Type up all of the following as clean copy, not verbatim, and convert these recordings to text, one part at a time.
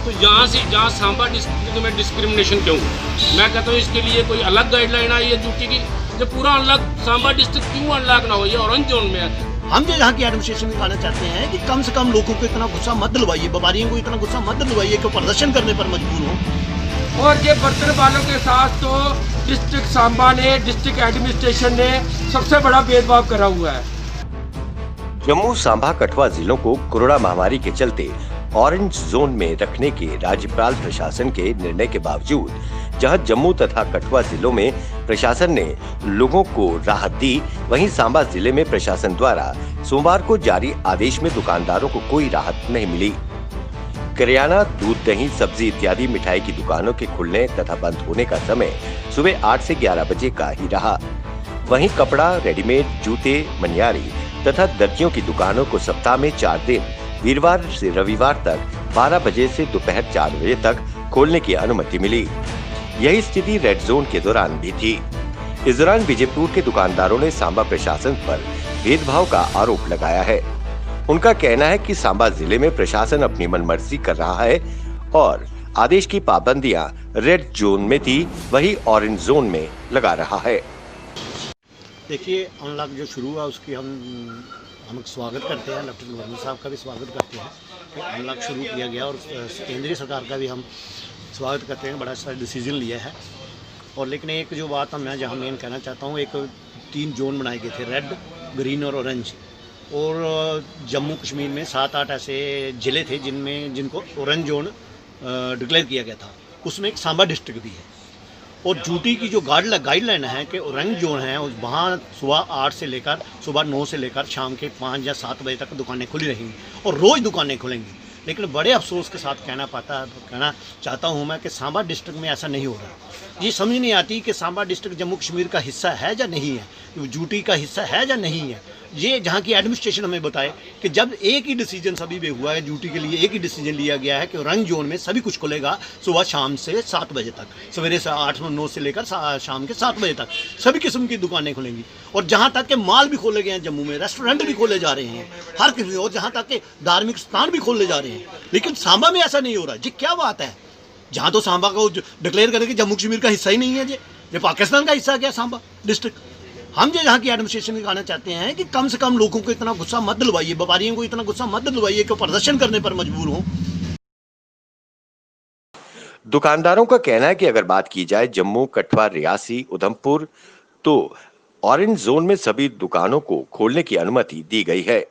तो यहाँ से जहाँ सांबा डिस्ट्रिक्ट में डिस्क्रिमिनेशन क्यों? मैं कहता हूँ इसके लिए कोई अलग गाइडलाइन आई है ड्यूटी की, जो पूरा अलग सांबा डिस्ट्रिक्ट क्यों अनलॉक ना हो, ये ऑरेंज जोन में है। हम जो यहाँ की एडमिनिस्ट्रेशन में कहना चाहते हैं कि कम से कम लोगों को इतना गुस्सा मत दिलवाइए, व्यापारियों को इतना गुस्सा मत दिलवाइए कि प्रदर्शन करने पर मजबूर हो। और ये बर्तन वालों के साथ तो डिस्ट्रिक्ट सांबा ने, डिस्ट्रिक्ट एडमिनिस्ट्रेशन ने सबसे बड़ा भेदभाव करा हुआ है। जम्मू सांबा कठुआ जिलों को कोरोना महामारी के चलते ऑरेंज जोन में रखने के राज्यपाल प्रशासन के निर्णय के बावजूद जहां जम्मू तथा कठुआ जिलों में प्रशासन ने लोगों को राहत दी, वहीं सांबा जिले में प्रशासन द्वारा सोमवार को जारी आदेश में दुकानदारों को कोई राहत नहीं मिली। करियाना, दूध, दही, सब्जी इत्यादि मिठाई की दुकानों के खुलने तथा बंद होने का समय सुबह 8 से 11 बजे का ही रहा। वहीं कपड़ा, रेडीमेड, जूते, मनियारी तथा दर्जियों की दुकानों को सप्ताह में 4 दिन वीरवार से रविवार तक 12 बजे से दोपहर 4 बजे तक खोलने की अनुमति मिली। यही स्थिति रेड जोन के दौरान भी थी। इस दौरान विजयपुर के दुकानदारों ने सांबा प्रशासन पर भेदभाव का आरोप लगाया है। उनका कहना है कि सांबा जिले में प्रशासन अपनी मनमर्जी कर रहा है और आदेश की पाबंदियां रेड जोन में थी वही ऑरेंज जोन में लगा रहा है। देखिए, अनलॉक जो शुरू हुआ उसकी हम स्वागत करते हैं, लेफ्टिनेंट गवर्नर साहब का भी स्वागत करते हैं कि अनलॉक शुरू किया गया और केंद्रीय सरकार का भी हम स्वागत करते हैं, बड़ा अच्छा डिसीजन लिया है। और लेकिन एक जो बात मैं जहाँ मेन कहना चाहता हूँ, एक 3 जोन बनाए गए थे, रेड, ग्रीन और ऑरेंज। और जम्मू कश्मीर में 7-8 ऐसे ज़िले थे जिनको ऑरेंज जोन डिक्लेयर किया गया था। उसमें एक सांबा डिस्ट्रिक्ट भी है। और ड्यूटी की जो गाइडलाइन है कि ऑरेंज जोन है वहाँ सुबह 8 से लेकर सुबह 9 से लेकर शाम के 5 या 7 बजे तक दुकानें खुली रहेंगी और रोज़ दुकानें खुलेंगी। लेकिन बड़े अफसोस के साथ कहना चाहता हूँ मैं कि सांबा डिस्ट्रिक्ट में ऐसा नहीं हो रहा। ये समझ नहीं आती कि सांबा डिस्ट्रिक्ट जम्मू कश्मीर का हिस्सा है या नहीं है, ड्यूटी का हिस्सा है या नहीं है। ये जहाँ की एडमिनिस्ट्रेशन हमें बताए कि जब एक ही डिसीजन सभी में हुआ है, ड्यूटी के लिए एक ही डिसीजन लिया गया है कि ऑरेंज जोन में सभी कुछ खुलेगा सुबह शाम से 7 बजे तक, सवेरे से 8-9 से लेकर शाम के 7 बजे तक सभी किस्म की दुकानें खुलेंगी। और जहाँ तक के माल भी खोले गए हैं, जम्मू में रेस्टोरेंट भी खोले जा रहे हैं हर किस्म, और जहाँ तक के धार्मिक स्थान भी खोले जा रहे हैं। लेकिन सांबा में ऐसा नहीं हो रहा। जी क्या बात है? जहाँ तो सांबा को डिक्लेयर करें कि जम्मू कश्मीर का हिस्सा ही नहीं है, ये पाकिस्तान का हिस्सा क्या सांबा डिस्ट्रिक्ट? हम जो यहाँ की एडमिनिस्ट्रेशन में कहना चाहते हैं कि कम से कम लोगों को इतना गुस्सा मत दिलवाइए, व्यापारियों को इतना गुस्सा मत दिलवाइए कि प्रदर्शन करने पर मजबूर हों। दुकानदारों का कहना है कि अगर बात की जाए जम्मू, कठुआ, रियासी, उधमपुर तो ऑरेंज जोन में सभी दुकानों को खोलने की अनुमति दी गई है।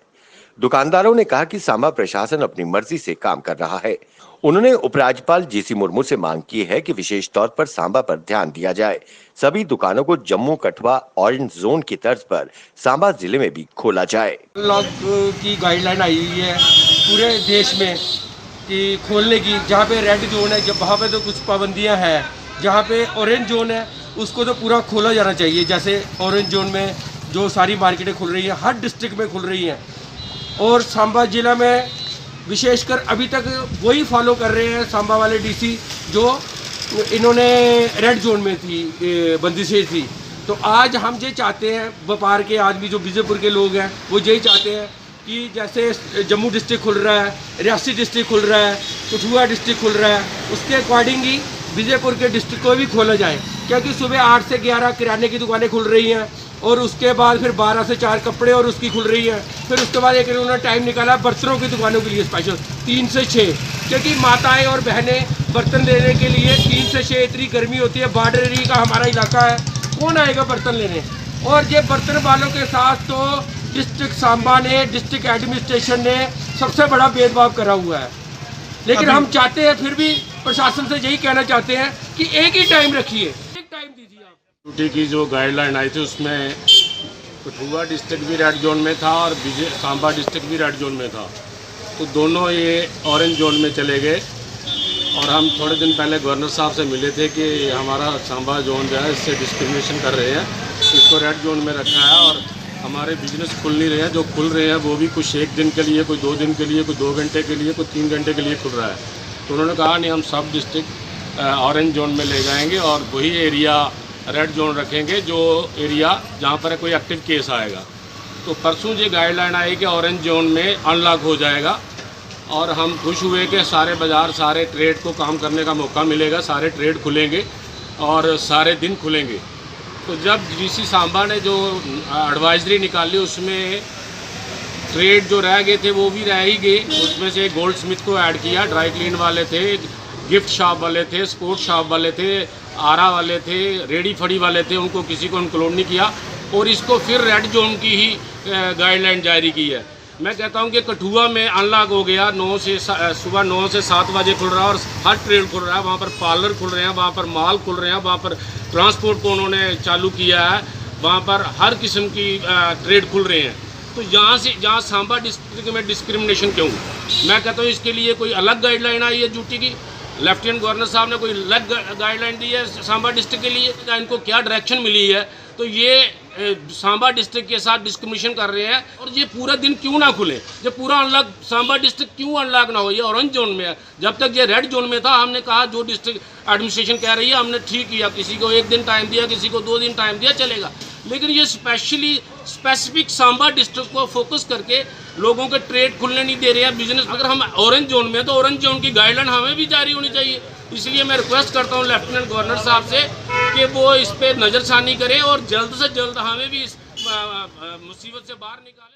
दुकानदारों ने कहा कि सांबा प्रशासन अपनी मर्जी से काम कर रहा है। उन्होंने उपराज्यपाल जीसी मुर्मू से मांग की है कि विशेष तौर पर सांबा पर ध्यान दिया जाए। सभी दुकानों को जम्मू, कठुआ, ऑरेंज जोन की तर्ज पर सांबा जिले में भी खोला जाए। अनलॉक की गाइडलाइन आई हुई है पूरे देश में कि खोलने की, जहाँ पे रेड जोन है जब वहाँ पे तो कुछ पाबंदियाँ हैं, जहाँ पे ऑरेंज जोन है उसको तो पूरा खोला जाना चाहिए। जैसे ऑरेंज जोन में जो सारी मार्केटें खुल रही हैं, हर डिस्ट्रिक्ट में खुल रही हैं, और सांबा जिला में विशेषकर अभी तक वही फॉलो कर रहे हैं सांबा वाले डीसी जो इन्होंने रेड जोन में थी बंदिशें थी। तो आज हम ये चाहते हैं, व्यापार के आदमी जो विजयपुर के लोग हैं वो यही चाहते हैं कि जैसे जम्मू डिस्ट्रिक्ट खुल रहा है, रियासी डिस्ट्रिक्ट खुल रहा है, कठुआ डिस्ट्रिक्ट खुल रहा है, उसके अकॉर्डिंग ही विजयपुर के डिस्ट्रिक्ट को भी खोला जाए। क्योंकि सुबह 8 से 11 किराने की दुकानें खुल रही हैं और उसके बाद फिर 12 से 4 कपड़े और उसकी खुल रही है। फिर उसके बाद एक उन्होंने टाइम निकाला बर्तनों की दुकानों के लिए स्पेशल 3 से 6, क्योंकि माताएं और बहनें बर्तन लेने के लिए 3 से 6 इतनी गर्मी होती है। बॉर्डर एरिया का हमारा इलाका है, कौन आएगा बर्तन लेने? और ये बर्तन वालों के साथ तो डिस्ट्रिक्ट सांबा ने, डिस्ट्रिक्ट एडमिनिस्ट्रेशन ने सबसे बड़ा भेदभाव करा हुआ है। लेकिन हम चाहते हैं, फिर भी प्रशासन से यही कहना चाहते हैं कि एक ही टाइम रखिए, एक टाइम दीजिए आप। ड्यूटी की जो गाइडलाइन आई थी उसमें कठुआ डिस्ट्रिक्ट भी रेड जोन में था और सांबा डिस्ट्रिक्ट भी रेड जोन में था, तो दोनों ये ऑरेंज जोन में चले गए। और हम थोड़े दिन पहले गवर्नर साहब से मिले थे कि हमारा सांबा जोन जो है इससे डिस्क्रिमिनेशन कर रहे हैं, इसको रेड जोन में रखा है और हमारे बिजनेस खुल नहीं रहे हैं। जो खुल रहे हैं वो भी कुछ 1 दिन के लिए, कोई 2 दिन के लिए, कोई 2 घंटे के लिए, कोई 3 घंटे के लिए खुल रहा है। तो उन्होंने कहा नहीं, हम सब डिस्ट्रिक्ट ऑरेंज जोन में ले जाएंगे और वही एरिया रेड जोन रखेंगे जो एरिया जहाँ पर कोई एक्टिव केस आएगा। तो परसों ये गाइडलाइन आई कि ऑरेंज जोन में अनलॉक हो जाएगा और हम खुश हुए कि सारे बाज़ार, सारे ट्रेड को काम करने का मौका मिलेगा, सारे ट्रेड खुलेंगे और सारे दिन खुलेंगे। तो जब डीसी सांबा ने जो एडवाइजरी निकाली उसमें ट्रेड जो रह गए थे वो भी रह ही गए। उसमें से गोल्ड स्मिथ को ऐड किया, ड्राई क्लीन वाले थे, गिफ्ट शॉप वाले थे, स्पोर्ट्स शॉप वाले थे, आरा वाले थे, रेडी फड़ी वाले थे, उनको किसी को इंक्लूड नहीं किया और इसको फिर रेड जोन की ही गाइडलाइन जारी की है। मैं कहता हूं कि कठुआ में अनलॉक हो गया, सुबह 9 से 7 बजे खुल रहा है और हर ट्रेड खुल रहा है। वहाँ पर पार्लर खुल रहे हैं, वहाँ पर मॉल खुल रहे हैं, वहाँ पर ट्रांसपोर्ट को उन्होंने चालू किया है, वहाँ पर हर किस्म की ट्रेड खुल रहे हैं। तो जहाँ सांबा डिस्ट्रिक्ट में डिस्क्रिमिनेशन क्यों? मैं कहता हूँ इसके लिए कोई अलग गाइडलाइन आई है ड्यूटी की। लेफ्टिनेंट गवर्नर साहब ने कोई अलग गाइडलाइन दी है सांबा डिस्ट्रिक्ट के लिए, इनको क्या डायरेक्शन मिली है? तो ये सांबा डिस्ट्रिक्ट के साथ डिस्क्रिमिनेशन कर रहे हैं। और ये पूरा दिन क्यों ना खुले? जब पूरा अनलॉक सांबा डिस्ट्रिक्ट क्यों अनलॉक ना हो? ये ऑरेंज जोन में है। जब तक ये रेड जोन में था हमने कहा जो डिस्ट्रिक्ट एडमिनिस्ट्रेशन कह रही है हमने ठीक किया, किसी को 1 दिन टाइम दिया, किसी को 2 दिन टाइम दिया, चलेगा। लेकिन ये स्पेसिफिक सांबा डिस्ट्रिक्ट को फोकस करके लोगों के ट्रेड खुलने नहीं दे रहे हैं, बिजनेस। अगर हम ऑरेंज जोन में तो ऑरेंज जोन की गाइडलाइन हमें भी जारी होनी चाहिए। इसलिए मैं रिक्वेस्ट करता हूं लेफ्टिनेंट गवर्नर साहब से कि वो इस पर नज़रसानी करें और जल्द से जल्द हमें भी इस मुसीबत से बाहर निकालें।